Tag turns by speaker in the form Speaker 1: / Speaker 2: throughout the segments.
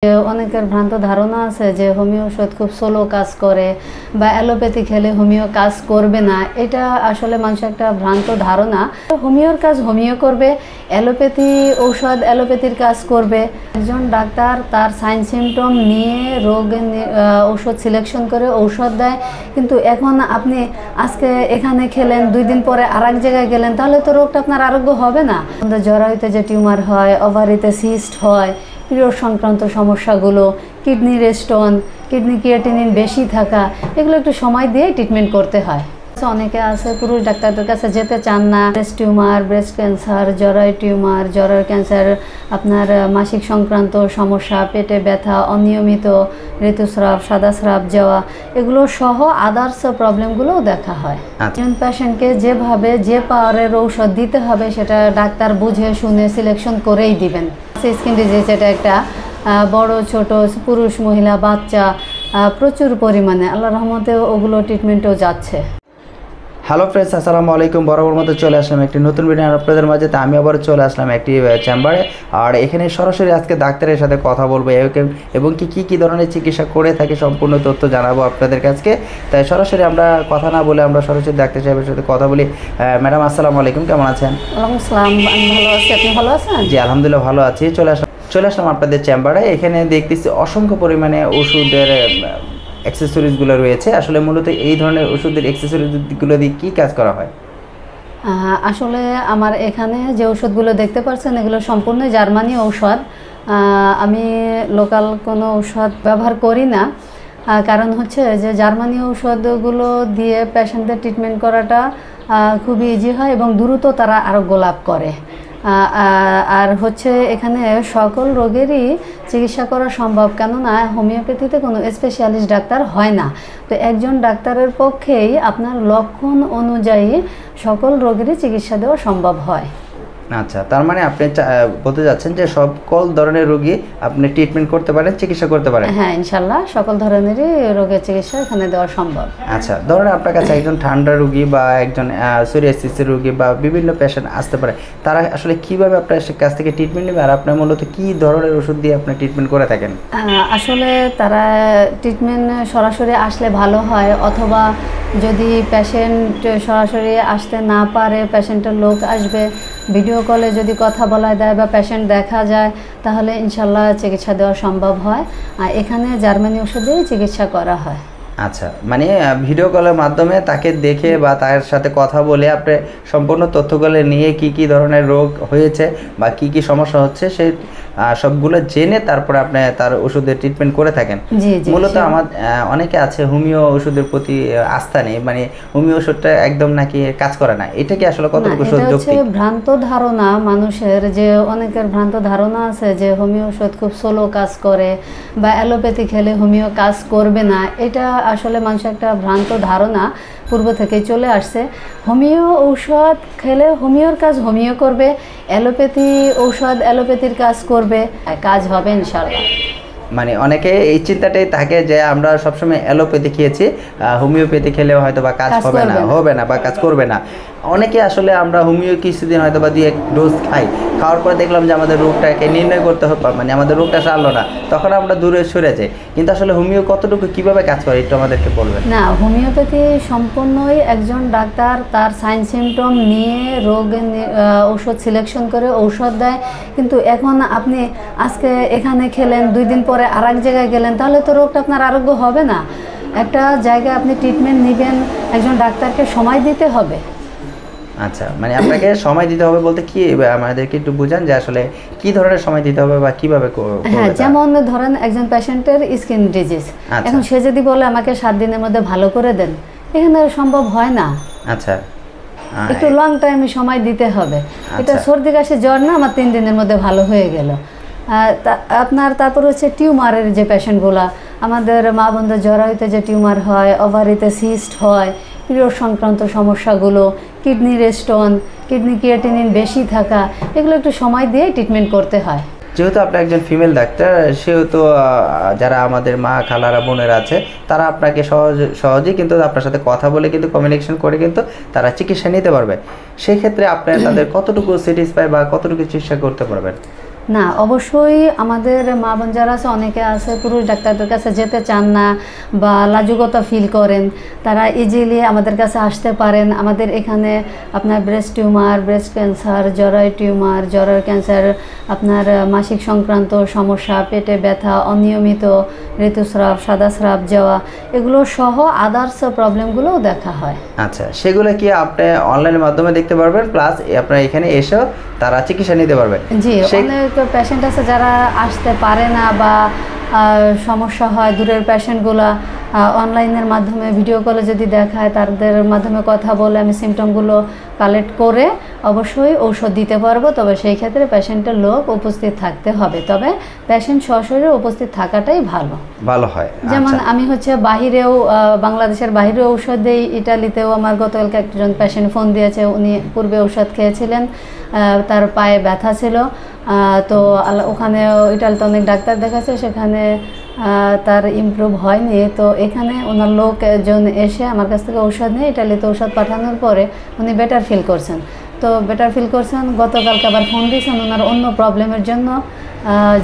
Speaker 1: অনেকের ভ্রান্ত ধারণা আছে যে হোমিও ওষুধ খুব স্লো কাজ করে বা অ্যালোপ্যাথি খেলে হোমিও কাজ করবে না। এটা আসলে মানুষের একটা ভ্রান্ত ধারণা। হোমিওর কাজ হোমিও করবে, অ্যালোপ্যাথি ঔষধ অ্যালোপ্যাথির কাজ করবে। একজন ডাক্তার তার সাইন সিমটম নিয়ে রোগের ঔষধ সিলেকশন করে ঔষধ দেয়, কিন্তু এখন আপনি আজকে এখানে খেলেন, 2 দিন পরে আর এক জায়গায় গেলেন, তাহলে তো রোগটা আপনার আরোগ্য হবে না। আমাদের জরায়ুতে যে টিউমার হয়, ওভারিতে সিস্ট হয়, পিরিয়ড সংক্রান্ত সমস্যাগুলো, কিডনির স্টোন, কিডনি ক্রিয়েটিনিন বেশি থাকা, এগুলো একটু সময় দিয়ে ট্রিটমেন্ট করতে হয়। অনেকে আছে পুরুষ ডাক্তারদের কাছে যেতে চান না। ব্রেস্ট টিউমার, ব্রেস্ট ক্যান্সার, জরায়ু টিউমার, জরায়ু ক্যান্সার, আপনার মাসিক সংক্রান্ত সমস্যা, পেটে ব্যথা, অনিয়মিত ঋতুস্রাব, সাদা স্রাব যাওয়া, এগুলো সহ আদার্স প্রবলেমগুলোও দেখা হয়। একজন পেশেন্টকে যেভাবে যে পাওয়ারের ঔষধ দিতে হবে সেটা ডাক্তার বুঝে শুনে সিলেকশন করেই দিবেন। স্কিন ডিজিজ এটা একটা বড় ছোট পুরুষ মহিলা বাচ্চা প্রচুর পরিমাণে আল্লাহর রহমতে ওগুলো ট্রিটমেন্টও যাচ্ছে।
Speaker 2: হ্যালো ফ্রেন্ডস, আসসালামু আলাইকুম। বরাবর মতো চলে আসলাম একটি নতুন ভিডিও আপনাদের মাঝে। তা আমি আবার চলে আসলাম একটি চেম্বারে, আর এখানে সরাসরি আজকে ডাক্তারের সাথে কথা বলবো এবং কী ধরনের চিকিৎসা করে থাকে সম্পূর্ণ তথ্য জানাবো আপনাদের কাছে। তাই সরাসরি আমরা কথা না বলে আমরা সরাসরি ডাক্তার সাহেবের সাথে কথা বলি। ম্যাডাম আসসালামু আলাইকুম, কেমন আছেন?
Speaker 1: ওয়ালাইকুম আসসালাম, আমি ভালো আছি, আপনি ভালো আছেন?
Speaker 2: জি আলহামদুলিল্লাহ ভালো আছি। চলে আসলাম আপনাদের চেম্বারে। এখানে দেখতেছি অসংখ্য পরিমাণে ওষুধের অ্যাক্সেসরিজগুলো রয়েছে। আসলে মূলত এই ধরনের ওষুধের অ্যাক্সেসরিজগুলো দিয়ে কী কাজ করা হয়?
Speaker 1: আসলে আমার এখানে যে ওষুধগুলো দেখতে পাচ্ছেন এগুলো সম্পূর্ণ জার্মানি ঔষধ। আমি লোকাল কোনো ঔষধ ব্যবহার করি না। কারণ হচ্ছে যে জার্মানি ঔষধগুলো দিয়ে পেশেন্টদের ট্রিটমেন্ট করাটা খুবই ইজি হয় এবং দ্রুত তারা আরোগ্য লাভ করে। আর হচ্ছে এখানে সকল রোগেরই চিকিৎসা করা সম্ভব, কেননা হোমিওপ্যাথিতে কোনো স্পেশালিস্ট ডাক্তার হয় না। তো একজন ডাক্তারের পক্ষেই আপনার লক্ষণ অনুযায়ী সকল রোগেরই চিকিৎসা দেওয়া সম্ভব হয়।
Speaker 2: আচ্ছা, তার মানে আপনি বলতে যাচ্ছেন যে সকল ধরনের রোগী আপনি ট্রিটমেন্ট করতে পারেন, চিকিৎসা করতে পারেন?
Speaker 1: হ্যাঁ, ইনশাল্লাহ সকল ধরনেরই রোগের চিকিৎসা এখানে দেওয়া সম্ভব।
Speaker 2: আচ্ছা, ধরুন আপনার কাছে একজন ঠান্ডা রোগী বা একজন সোরিয়াসিসের রোগী বা বিভিন্ন পেশেন্ট আসতে পারে, তারা আসলে কিভাবে আপনার কাছ থেকে ট্রিটমেন্ট নেবে, আর আপনার মূলত কী ধরনের ওষুধ দিয়ে আপনি ট্রিটমেন্ট করে থাকেন?
Speaker 1: আসলে তারা ট্রিটমেন্ট সরাসরি আসলে ভালো হয়, অথবা যদি পেশেন্ট সরাসরি আসতে না পারে, পেশেন্টের লোক আসবে, ভিডিও কলে যদি কথা বলা যায় বা পেশেন্ট দেখা যায়, তাহলে ইনশাল্লাহ চিকিৎসা দেওয়া সম্ভব হয়। আর এখানে জার্মানি ওষুধেই চিকিৎসা করা হয়।
Speaker 2: আচ্ছা, মানে ভিডিও কলের মাধ্যমে তাকে দেখে বা তার সাথে কথা বলে আপনি সম্পূর্ণ তথ্যগুলো নিয়ে কি ধরনের রোগ হয়েছে বা কি সমস্যা হচ্ছে সেই সবগুলো জেনে তারপরে আপনি তার ওষুধের ট্রিটমেন্ট করে থাকেন। মূলত আমার অনেকে আছে হোমিও ওষুধের প্রতি আস্থা নেই, মানে হোমিও ওষুধটা একদম নাকি কাজ করে না। এটা কি আসলে কতটুকু সত্যি?
Speaker 1: ভ্রান্ত ধারণা মানুষের, যে অনেকের ভ্রান্ত ধারণা আছে যে হোমিও ওষুধ খুব স্লো কাজ করে বা অ্যালোপ্যাথি খেলে হোমিও কাজ করবে না। এটা আসলে মানুষের একটা ভ্রান্ত ধারণা পূর্ব থেকেই চলে আসছে। হোমিও ঔষধ খেলে হোমিওর কাজ হোমিও করবে, অ্যালোপ্যাথি ঔষধ অ্যালোপ্যাথির কাজ করবে, কাজ হবে ইনশাল্লাহ।
Speaker 2: মানে অনেকে এই চিন্তাটাই থাকে যে আমরা সবসময় অ্যালোপ্যাথি খেয়েছি, হোমিওপ্যাথি খেলেও হয়তো বা কাজ হবে না বা কাজ করবে না। অনেকে আসলে আমরা হোমিও কিছুদিন হয়তো বা 2-1 ডোজ খাওয়ার পরে দেখলাম যে আমাদের রোগটাকে নির্ণয় করতে হবে, মানে আমাদের রোগটা সারলো না, তখন আমরা দূরে সরে যাই। কিন্তু আসলে হোমিও কতটুকু কীভাবে কাজ করে একটু আমাদেরকে বলবেন?
Speaker 1: না, হোমিওপ্যাথি সম্পূর্ণই একজন ডাক্তার তার সাইন সিমটম নিয়ে রোগের ঔষধ সিলেকশন করে ঔষধ দেয়, কিন্তু এখন আপনি আজকে এখানে খেলেন, 2 দিন পরে আর এক জায়গায় গেলেন, তাহলে তো রোগটা আপনার আরোগ্য হবে না। একটা জায়গায় আপনি ট্রিটমেন্ট নেবেন, একজন ডাক্তারকে সময় দিতে হবে।
Speaker 2: আচ্ছা, মানে আপনাকে সময় দিতে হবে বলতে কি আমাদেরকে একটু বুঝান যে আসলে কি ধরনের সময় দিতে হবে বা কিভাবে?
Speaker 1: হ্যাঁ, যেমন ধরেন একজন পেশেন্টের স্কিন ডিজিজ, এখন সে যদি বলে আমাকে 7 দিনের মধ্যে ভালো করে দেন, এখানে সম্ভব হয় না।
Speaker 2: আচ্ছা,
Speaker 1: একটু লং টাইমে সময় দিতে হবে। এটা সর্দি কাশি জ্বর না আমার 3 দিনের মধ্যে ভালো হয়ে গেল। আপনার তারপর হচ্ছে টিউমারের যে পেশেন্টগুলো, আমাদের মা বোনদের জরায়ুতে যে টিউমার হয়, ওভারিতে সিস্ট হয়, পিরিয়ড সংক্রান্ত সমস্যাগুলো, কিডনির স্টোন, কিডনি ক্রিয়েটিনিন বেশি থাকা, এগুলো একটু সময় দিয়ে ট্রিটমেন্ট করতে হয়।
Speaker 2: যেহেতু আপনি একজন ফিমেল ডাক্তার, সেহেতু যারা আমাদের মা খালারা বোনেরা আছে তারা আপনাকে সহজেই কিন্তু আপনার সাথে কথা বলে কিন্তু কমিউনিকেশন করে কিন্তু তারা চিকিৎসা নিতে পারবে। সেই ক্ষেত্রে আপনি তাদের কতটুকু স্যাটিসফাই বা কতটুকু চিকিৎসা করতে পারবেন?
Speaker 1: না, অবশ্যই আমাদের মা বোন যারা আছে অনেকে আছে পুরুষ ডাক্তারদের কাছে যেতে চান না বা লাজুকতা ফিল করেন, তারা ইজিলি আমাদের কাছে আসতে পারেন। আমাদের এখানে আপনার ব্রেস্ট টিউমার, ব্রেস্ট ক্যান্সার, জরায়ু টিউমার, জরায়ু ক্যান্সার, আপনার মাসিক সংক্রান্ত সমস্যা, পেটে ব্যথা, অনিয়মিত ঋতুস্রাব, সাদা স্রাব যাওয়া, এগুলো সহ আদার্স প্রবলেমগুলোও দেখা হয়।
Speaker 2: আচ্ছা, সেগুলো কি আপনি অনলাইনের মাধ্যমে দেখতে পারবেন, প্লাস আপনার এখানে এসেও তারা চিকিৎসা নিতে পারবে?
Speaker 1: জি, অনেক পেশেন্ট আছে যারা আসতে পারে না বা সমস্যা হয়, দূরের পেশেন্টগুলো অনলাইনের মাধ্যমে ভিডিও কলে যদি দেখায়, তাদের মাধ্যমে কথা বলে আমি সিমটমগুলো কালেক্ট করে অবশ্যই ঔষধ দিতে পারবো। তবে সেই ক্ষেত্রে পেশেন্টের লোক উপস্থিত থাকতে হবে, তবে পেশেন্ট সশরীরে উপস্থিত থাকাটাই ভালো হয়। যেমন আমি হচ্ছে বাহিরেও, বাংলাদেশের বাহিরেও ঔষধ দিই, ইটালিতেও আমার গতকালকে একজন পেশেন্ট ফোন দিয়েছে, উনি পূর্বে ঔষধ খেয়েছিলেন, তার পায়ে ব্যথা ছিল, তো ওখানে ইটালিতে অনেক ডাক্তার দেখাচ্ছে, সেখানে তার ইমপ্রুভ হয়নি। তো এখানে ওনার লোকজন এসে আমার কাছ থেকে ঔষধ নিয়ে ইটালিতে ঔষধ পাঠানোর পরে উনি বেটার ফিল করছেন। তো বেটার ফিল করছেন, গতকালকে আবার ফোন দিয়েছেন ওনার অন্য প্রবলেমের জন্য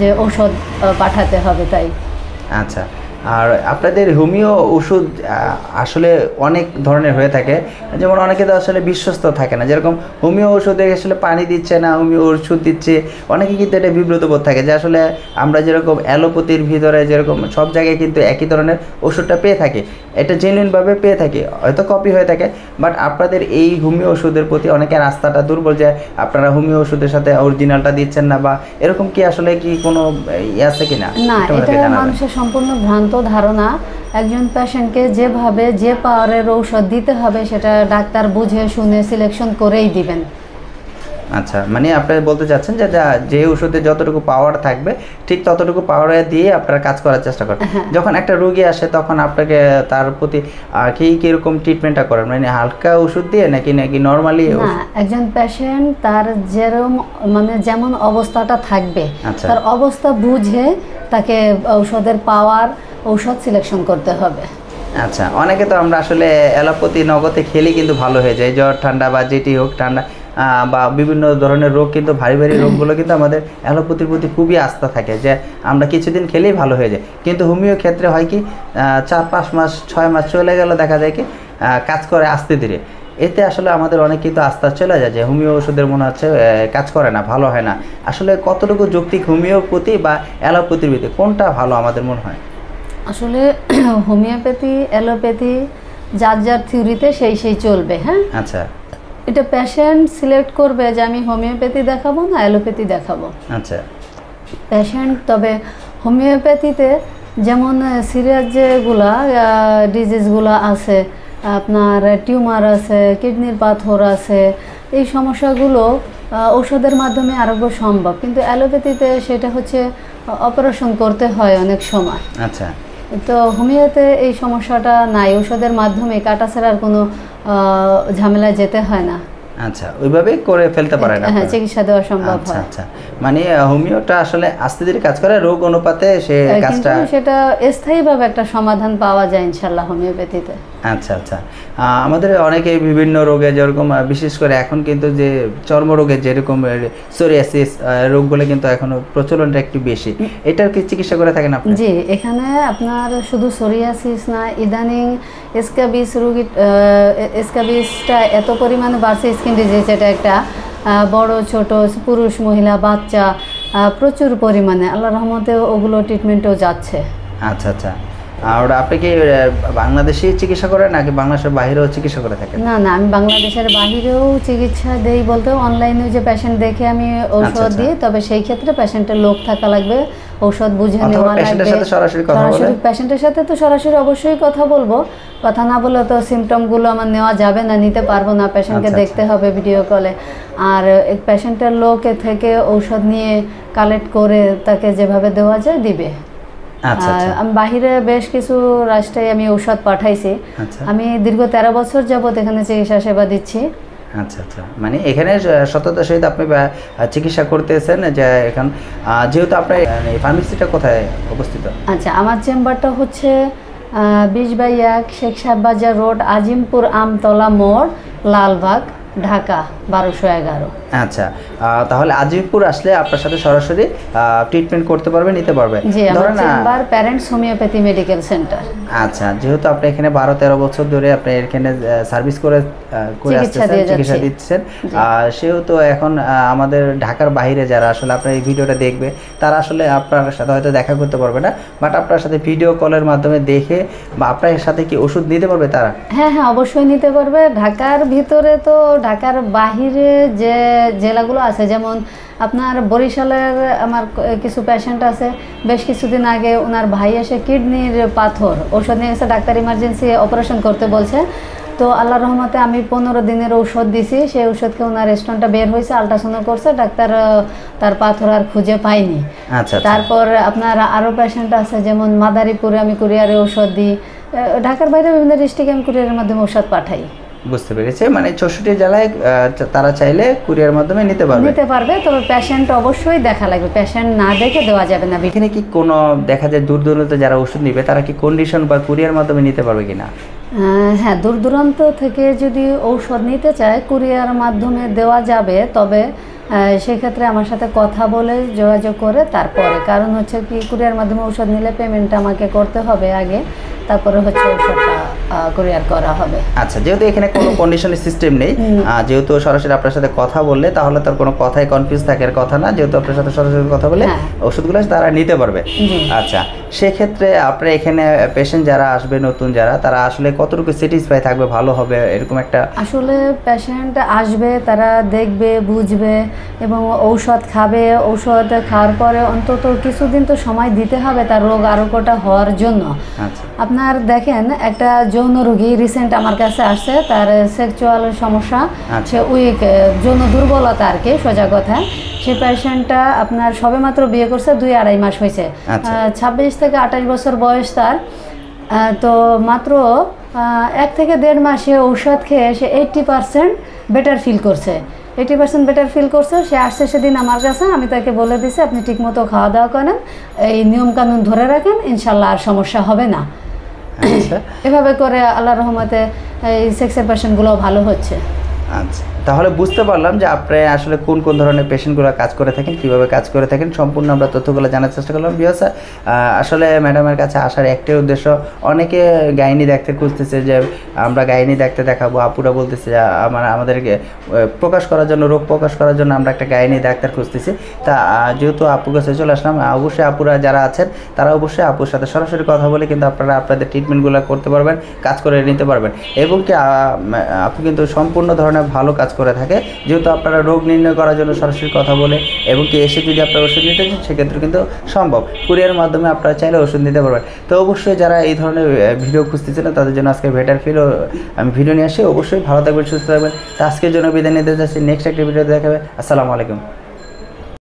Speaker 1: যে ঔষধ পাঠাতে হবে তাই।
Speaker 2: আচ্ছা, আর আপনাদের হোমিও ওষুধ আসলে অনেক ধরনের হয়ে থাকে, যেমন অনেকে তো আসলে বিশ্বস্ত থাকে না, যেরকম হোমিও ওষুধে আসলে পানি দিচ্ছে না, হোমিও ওষুধ দিচ্ছে, অনেকে কিন্তু এটা বিব্রত বোধ থাকে যে আসলে আমরা যেরকম অ্যালোপ্যাথির ভিতরে যেরকম সব জায়গায় কিন্তু একই ধরনের ওষুধটা পেয়ে থাকি, এটা জেনুইনভাবে পেয়ে থাকি, হয়তো কপি হয়ে থাকে, বাট আপনাদের এই হোমিও ওষুধের প্রতি অনেকের আস্থাটা দুর্বল, যে আপনারা হোমিও ওষুধের সাথে অরিজিনালটা দিচ্ছেন না, বা এরকম কি আসলে কি কোনো আছে কি না?
Speaker 1: না, এটা মানুষের সম্পূর্ণ ভ্রান্ত ধারণা। একজন পেশেন্টকে যেভাবে যে পাওয়ারের ঔষধ দিতে হবে সেটা ডাক্তার বুঝে শুনে সিলেকশন করেই দিবেন।
Speaker 2: আচ্ছা, মানে আপনি বলতে চাচ্ছেন যে ওষুধে যতটুকু পাওয়ার থাকবে ঠিক ততটুকু পাওয়ারে দিয়ে আপনারা কাজ করার চেষ্টা করেন। যখন একটা রোগী আসে তখন আপনাকে তার প্রতি কিরকম ট্রিটমেন্টটা করেন, মানে হালকা ওষুধ দিয়ে নাকি নর্মালি?
Speaker 1: না, একজন পেশেন্ট তার যেমন অবস্থাটা থাকবে তার অবস্থা বুঝে তাকে ঔষধের পাওয়ার, ঔষধ সিলেকশন করতে হবে।
Speaker 2: আচ্ছা, অনেকে তো আমরা আসলে অ্যালোপ্যাথি নগদে খেলে কিন্তু ভালো হয়ে যায়, জ্বর ঠান্ডা বা যেটি হোক ঠান্ডা বা বিভিন্ন ধরনের রোগ, কিন্তু ভারী ভারী রোগগুলো কিন্তু আমাদের অ্যালোপ্যাথির প্রতি খুবই আস্থা থাকে যে আমরা কিছুদিন খেলেই ভালো হয়ে যায়। কিন্তু হোমিও ক্ষেত্রে হয় কি 4-5 মাস 6 মাস চলে গেল, দেখা যায় কি কাজ করে আস্তে ধীরে, এতে আসলে আমাদের অনেক কিন্তু আস্থা চলে যায় যে হোমিও ওষুধের মনে হচ্ছে কাজ করে না, ভালো হয় না। আসলে কতটুকু যৌক্তিক হোমিওপ্যাথি বা অ্যালোপ্যাথির ভিতরে কোনটা ভালো আমাদের মনে হয়?
Speaker 1: আসলে হোমিওপ্যাথি, অ্যালোপ্যাথি যার যার থিওরিতে সেই চলবে। হ্যাঁ,
Speaker 2: আচ্ছা,
Speaker 1: এটা পেশেন্ট সিলেক্ট করবে যে আমি হোমিওপ্যাথি দেখাবো না অ্যালোপ্যাথি দেখাবো।
Speaker 2: আচ্ছা,
Speaker 1: পেশেন্ট তবে হোমিওপ্যাথিতে যেমন সিরিয়াস যেগুলা ডিজিজগুলো আছে, আপনার টিউমার আছে, কিডনির পাথর আছে, এই সমস্যাগুলো ঔষধের মাধ্যমে আরোগ্য সম্ভব, কিন্তু অ্যালোপ্যাথিতে সেটা হচ্ছে অপারেশন করতে হয় অনেক সময়।
Speaker 2: আচ্ছা,
Speaker 1: তো হোমিওতে এই সমস্যাটা নাই, ঔষধের মাধ্যমে কাটাছেড়ার কোনো ঝামেলায় যেতে হয় না।
Speaker 2: আচ্ছা, ওইভাবে করে ফেলতে পারেন না?
Speaker 1: হ্যাঁ, চিকিৎসা দেওয়া সম্ভব হয়।
Speaker 2: আচ্ছা, মানে হোমিওটা আসলে আস্তে ধীরে কাজ করে, রোগ অনুপাতে সে কাজটা,
Speaker 1: সেটা স্থায়ীভাবে একটা সমাধান পাওয়া যায় ইনশাআল্লাহ হোমিওপ্যাথিতে।
Speaker 2: আচ্ছা, আমাদের অনেকে বিভিন্ন রোগে, যেরকম বিশেষ করে এখন কিন্তু যে চর্মরোগে যেরকম সোরিয়াসিস রোগগুলো কিন্তু এখনো প্রচলনটা একটু বেশি, এটার কি চিকিৎসা করে থাকেন আপনি?
Speaker 1: জি, এখানে আপনার শুধু সোরিয়াসিস না, ইদানিং স্ক্যাবিস রোগী, স্ক্যাবিসটা এত পরিমাণে বাড়ছে, স্কিন ডিজিজ, এটা একটা বড় ছোট পুরুষ মহিলা বাচ্চা প্রচুর পরিমাণে, আল্লাহর রহমতে ওগুলো ট্রিটমেন্টও যাচ্ছে।
Speaker 2: আচ্ছা, আর আপনি কি বাংলাদেশে চিকিৎসা করেন নাকি বাংলাদেশের বাইরেও চিকিৎসা করে থাকেন?
Speaker 1: না, আমি বাংলাদেশের বাইরেও চিকিৎসা দেই, বলতে অনলাইনে যে পেশেন্ট দেখে আমি ঔষধ দিই, তবে সেই ক্ষেত্রে পেশেন্টের লোক থাকা লাগবে, ঔষধ বুঝে নেওয়া লাগবে, পেশেন্টের সাথে তো সরাসরি অবশ্যই কথা বলবো, কথা না বলে তো সিমটমগুলো আমার নেওয়া যাবে না, নিতে পারবো না, পেশেন্টকে দেখতে হবে ভিডিও কলে, আর পেশেন্টের লোকে থেকে ঔষধ নিয়ে কালেক্ট করে তাকে যেভাবে দেওয়া যায় দিবে। আমি বাহিরে বেশ কিছু রাষ্ট্রে আমি ঔষধ পাঠাইছি, আমি দীর্ঘ 13 বছর যাবত এখানে চিকিৎসা সেবা দিচ্ছি।
Speaker 2: আচ্ছা, মানে এখানে সততার সহিত আপনি চিকিৎসা করতেছেন, যে এখন যেহেতু আপনার ফার্মেসিটা কোথায় অবস্থিত?
Speaker 1: আচ্ছা, আমার চেম্বারটা হচ্ছে 20/1 শেখ সাহেব বাজার রোড, আজিমপুর আমতলা মোড়, লালবাগ, ঢাকা 1211।
Speaker 2: আচ্ছা, তাহলে আজিমপুর আসলে আপনার সাথে সরাসরি ট্রিটমেন্ট করতে পারবে, নিতে পারবে।
Speaker 1: জি, আমার chamber parents homeopathy medical centre.
Speaker 2: আচ্ছা, যেহেতু আপনি এখানে 12-13 বছর ধরে আপনি এখানে সার্ভিস করে আসতেছেন, চিকিৎসা দিচ্ছেন, সেহেতু এখন আমাদের ঢাকার বাইরে যারা আসলে আপনার এই ভিডিওটা দেখবে তারা আসলে আপনার সাথে হয়তো দেখা করতে পারবে না, বাট আপনার সাথে ভিডিও কলের মাধ্যমে দেখে বা আপনার সাথে কি ওষুধ নিতে পারবে তারা?
Speaker 1: হ্যাঁ হ্যাঁ, অবশ্যই নিতে পারবে। ঢাকার ভিতরে তো ঢাকার বাহিরে যে জেলাগুলো আছে, যেমন আপনার বরিশালের আমার কিছু পেশেন্ট আছে, বেশ কিছুদিন আগে ওনার ভাই এসে কিডনির পাথর ওষুধ নিয়ে গেছে, ডাক্তার ইমার্জেন্সি অপারেশন করতে বলছে। তো আল্লাহর রহমতে আমি 15 দিনের ঔষধ দিছি, সেই ওষুধকে ওনার স্টোনটা বের হয়েছে, আল্ট্রাসাউন্ড করছে, ডাক্তার তার পাথর আর খুঁজে পায়নি।
Speaker 2: আচ্ছা,
Speaker 1: তারপর আপনার আরও পেশেন্ট আছে, যেমন মাদারীপুরে আমি কুরিয়ারে ঔষধ দিই, ঢাকার বাইরে বিভিন্ন ডিস্ট্রিক্টে আমি কুরিয়ারের মাধ্যমে ঔষধ পাঠাই।
Speaker 2: বুঝতে পেরেছি, মানে 64 জেলায় তারা চাইলে কুরিয়ার মাধ্যমে নিতে পারবে।
Speaker 1: তবে পেশেন্ট অবশ্যই দেখা লাগবে, পেশেন্ট না দেখে দেওয়া যাবে না।
Speaker 2: এখানে কি কোনো দেখা যায় দূর দূরান্তে যারা ওষুধ নিবে তারা কি কন্ডিশন বা কুরিয়ার মাধ্যমে নিতে পারবে কিনা?
Speaker 1: হ্যাঁ, দূর দূরান্ত থেকে যদি ঔষধ নিতে চায় কুরিয়ার মাধ্যমে দেওয়া যাবে, তবে সেক্ষেত্রে আমার সাথে কথা বলে যোগাযোগ করে তারপরে, কারণ হচ্ছে কি কুরিয়ার মাধ্যমে ঔষধ নিলে পেমেন্টটা আমাকে করতে হবে আগে, তারপরে হচ্ছে ঔষধটা কুরিয়ার করা হবে।
Speaker 2: আচ্ছা, যেহেতু এখানে কোনো কন্ডিশনের সিস্টেম নেই, যেহেতু সরাসরি আপনার সাথে কথা বললে তাহলে তার কোনো কথাই কনফিউজ থাকার কথা না, যেহেতু আপনার সাথে সরাসরি কথা বলে ওষুধগুলো তারা নিতে পারবে। আচ্ছা, সেক্ষেত্রে আপনার এখানে পেশেন্ট যারা আসবে নতুন যারা, তারা আসলে কতটুকু স্যাটিসফাই থাকবে, ভালো হবে এরকম একটা?
Speaker 1: আসলে পেশেন্ট আসবে, তারা দেখবে, বুঝবে এবং ঔষধ খাবে। ঔষধ খাওয়ার পরে অন্তত কিছুদিন তো সময় দিতে হবে তার রোগ আরোগ্যটা হওয়ার জন্য। আপনার দেখেন, একটা যৌন রোগী রিসেন্ট আমার কাছে আসছে, তার সেক্সুয়াল সমস্যা, সে উইক, যৌন দুর্বলতা আর কি সোজা কথা। সে পেশেন্টটা আপনার সবেমাত্র বিয়ে করছে, 2-2.5 মাস হয়েছে, 26 থেকে 28 বছর বয়স তার। তো মাত্র 1 থেকে 1.5 মাসে ঔষধ খেয়ে সে 80% বেটার ফিল করছে। 80% বেটার ফিল করছে। সে আসছে সেদিন আমার কাছে, আমি তাকে বলে দিছি আপনি ঠিকমতো খাওয়া দাওয়া করেন, এই নিয়মকানুন ধরে রাখেন, ইনশাল্লাহ আর সমস্যা হবে না। এভাবে করে আল্লাহর রহমতে এই সেক্সের পেশেন্টগুলো ভালো হচ্ছে।
Speaker 2: আচ্ছা, তাহলে বুঝতে পারলাম যে আপনি আসলে কোন কোন ধরনের পেশেন্টগুলো কাজ করে থাকেন, কীভাবে কাজ করে থাকেন, সম্পূর্ণ আমরা তথ্যগুলো জানার চেষ্টা করলাম। বিকজ আসলে ম্যাডামের কাছে আসার একটাই উদ্দেশ্য, অনেকে গাইনি দেখতে খুঁজতেছে যে আমরা গাইনি দেখতে দেখাবো, আপুরা বলতেছে যে আমাদেরকে প্রকাশ করার জন্য, রোগ প্রকাশ করার জন্য আমরা একটা গাইনি ডাক্তার খুঁজতেছি। তা যেহেতু আপুর কাছে চলে আসলাম, অবশ্যই আপুরা যারা আছেন তারা অবশ্যই আপুর সাথে সরাসরি কথা বলে কিন্তু আপনারা আপনাদের ট্রিটমেন্টগুলো করতে পারবেন, কাজ করে নিতে পারবেন। এবং কি আপু কিন্তু সম্পূর্ণ ধরনের ভালো কাজ করে থাকে, যেহেতু আপনারা রোগ নির্ণয় করার জন্য সরাসরি কথা বলে এবং কি এসে যদি আপনারা ওষুধ নিতে চান সেক্ষেত্রে কিন্তু সম্ভব, কুরিয়ার মাধ্যমে আপনারা চাইলে ওষুধ নিতে পারবেন। তো অবশ্যই যারা এই ধরনের ভিডিও খুঁজতেছিলেন তাদের জন্য আজকে বেটার ফিল আমি ভিডিও নিয়ে আসি। অবশ্যই ভালো থাকবেন, সুস্থ থাকবেন। তো আজকের জন্য বিদায় নিতে যাচ্ছি, নেক্সট একটা ভিডিও দেখাবে। আসসালামু আলাইকুম।